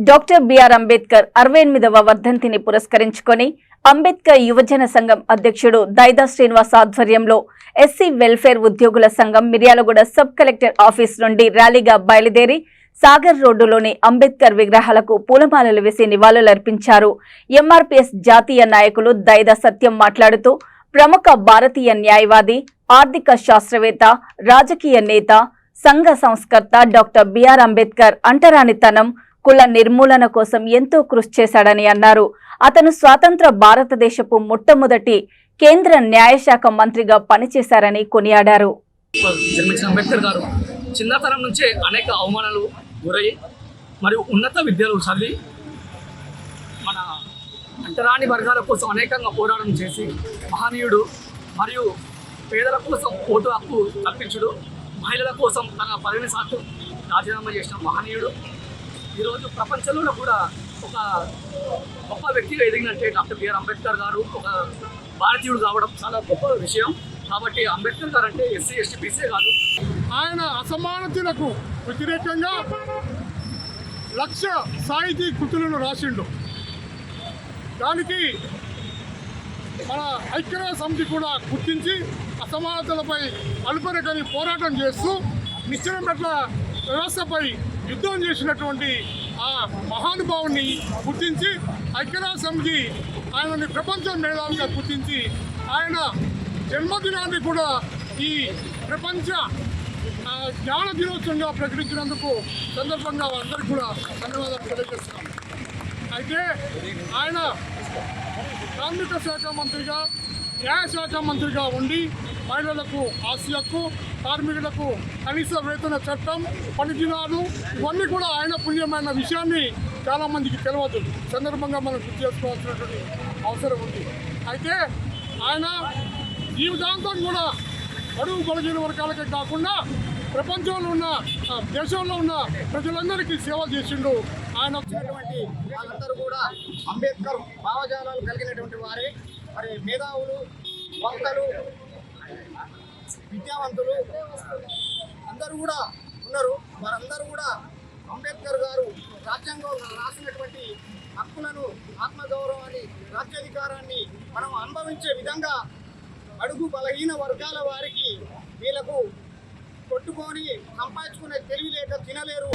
Doctor BR Ambedkar 68వ వర్ధంతిని పురస్కరించుకొని అంబేద్కర్ యువజన సంఘం అధ్యక్షుడు దైదా శ్రీనివాస్ ఆధ్వర్యంలో ఎస్సీ వెల్ఫేర్ ఉద్యోగుల సంఘం మిర్యాలగూడ సబ్ కలెక్టర్ ఆఫీస్ నుండి ర్యాలీగా బయలుదేరి సాగర్ రోడ్డులోని అంబేద్కర్ విగ్రహాలకు పూలమాలలు వేసి నివాళులర్పించారు. ఎంఆర్పీఎస్ జాతీయ నాయకులు దైదా సత్యం మాట్లాడుతూ ప్రముఖ భారతీయ న్యాయవాది, ఆర్థిక శాస్త్రవేత్త, రాజకీయ నేత, సంఘ సంస్కర్త డాక్టర్ బిఆర్ అంబేద్కర్ అంటరానితనం, కుల నిర్మూలన కోసం ఎంతో కృషి చేశాడని అన్నారు. అతను స్వాతంత్ర భారతదేశపు మొట్టమొదటి కేంద్ర న్యాయశాఖ మంత్రిగా పనిచేశారని కొనియాడారు. జన్మించిన అంబేద్కర్ గారు చిన్నతనం నుంచే అనేక అవమానాలు గురయ్యి మరియు ఉన్నత విద్యలు చదివి మన అంటరాని వర్గాల కోసం అనేకంగా పోరాటం చేసి మహనీయుడు మరియు పేదల కోసం ఓటు హక్కు కల్పించుడు, మహిళల కోసం తన పదవిని సాటు రాజీనామా చేసిన మహనీయుడు. ఈరోజు ప్రపంచంలో కూడా ఒక గొప్ప వ్యక్తిగా ఎదిగినట్టే డాక్టర్ బిఆర్ అంబేద్కర్ గారు ఒక భారతీయుడు కావడం చాలా గొప్ప విషయం. కాబట్టి అంబేద్కర్ గారు అంటే ఎస్సీ ఎస్టీ బీసీ కాదు. ఆయన అసమానతలకు వ్యతిరేకంగా లక్ష సాహితీ కృతులను రాసిండు. దానికి మన ఐక్యరాజ్య సమితి కూడా గుర్తించి అసమానతలపై అలుపెరగని పోరాటం చేస్తూ నిశ్చయం పట్ల వ్యవస్థపై యుద్ధం చేసినటువంటి ఆ మహానుభావుని గుర్తించి ఐక్యరాజ్య సమితి ఆయనని ప్రపంచ మేధావిగా గుర్తించి ఆయన జన్మదినాన్ని కూడా ఈ ప్రపంచ జ్ఞాన దినోత్సవంగా ప్రకటించినందుకు సందర్భంగా అందరికీ కూడా ధన్యవాదాలు తెలియజేస్తున్నాం. అయితే ఆయన కార్మిక శాఖ మంత్రిగా, న్యాయశాఖ మంత్రిగా ఉండి మహిళలకు ఆస్తి హక్కు, కార్మికులకు కనీస వేతన చట్టం, పని దినాలు ఇవన్నీ కూడా ఆయన పుణ్యమైన విషయాన్ని చాలామందికి తెలియదు. సందర్భంగా మనం గుర్తు చేసుకోవాల్సినటువంటి అవసరం ఉంది. అయితే ఆయన జీవితాంతం కూడా అడుగు బలహీన వర్గాలకే కాకుండా ప్రపంచంలో ఉన్న దేశంలో ఉన్న ప్రజలందరికీ సేవ చేసిండు. ఆయన వచ్చినటువంటి వాళ్ళందరూ కూడా అంబేద్కర్ భావజాలాలు కలిగినటువంటి వారే. మరి మేధావులు, వక్తలు, విద్యావంతులు అందరూ కూడా ఉన్నారు. వారందరూ కూడా అంబేద్కర్ గారు రాజ్యాంగంలో రాసినటువంటి హక్కులను, ఆత్మగౌరవాన్ని, రాజ్యాధికారాన్ని మనం అనుభవించే విధంగా అడుగు బలహీన వర్గాల వారికి వీళ్ళకు కొట్టుకొని సంపాదించుకునే తెలివి లేక తినలేరు.